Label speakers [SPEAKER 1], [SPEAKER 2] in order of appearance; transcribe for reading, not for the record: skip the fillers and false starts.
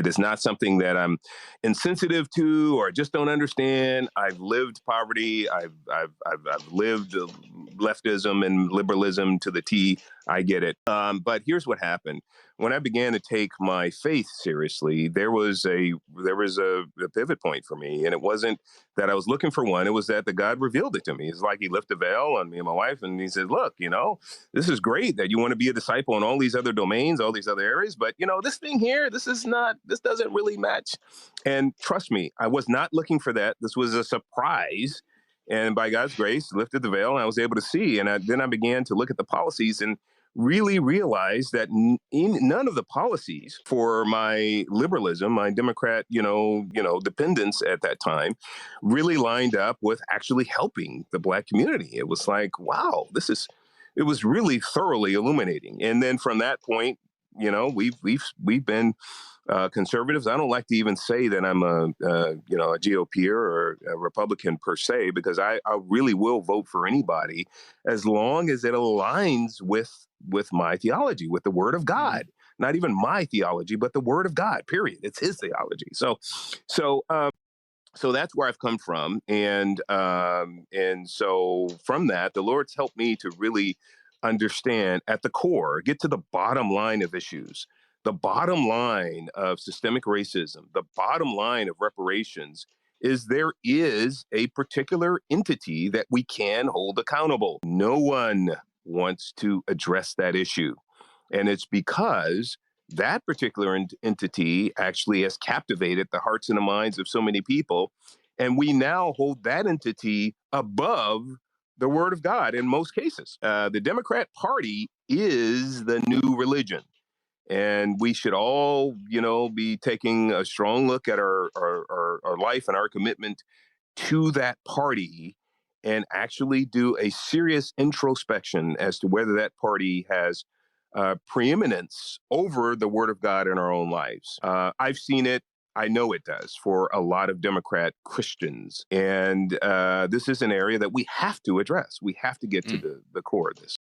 [SPEAKER 1] It is not something that I'm insensitive to or just don't understand. I've lived poverty. I've lived leftism and liberalism to the T. I get it. But here's what happened. When I began to take my faith seriously, there was a pivot point for me, and it wasn't that I was looking for one. It was that the God revealed it to me. It's like He lifted the veil on me and my wife, and He said, "Look, this is great that you want to be a disciple in all these other domains, all these other areas, but this thing here, this doesn't really match." And trust me, I was not looking for that. This was a surprise. And by God's grace, lifted the veil and I was able to see. And then I began to look at the policies and really realize that none of the policies for my liberalism, my Democrat, dependence at that time, really lined up with actually helping the Black community. It was like, wow, it was really thoroughly illuminating. And then from that point, we've been conservatives. I don't like to even say that I'm a GOPer or a Republican per se, because I really will vote for anybody as long as it aligns with my theology, with the Word of God. Not even my theology, but the Word of God. Period. It's His theology. So that's where I've come from, and so from that, the Lord's helped me to really understand at the core, get to the bottom line of issues, the bottom line of systemic racism, the bottom line of reparations. There is a particular entity that we can hold accountable. No one wants to address that issue, and it's because that particular entity actually has captivated the hearts and the minds of so many people. And we now hold that entity above the Word of God in most cases. The Democrat Party is the new religion. And we should all, be taking a strong look at our life and our commitment to that party and actually do a serious introspection as to whether that party has preeminence over the Word of God in our own lives. I've seen it. I know it does for a lot of Democrat Christians. And this is an area that we have to address. We have to get to the core of this.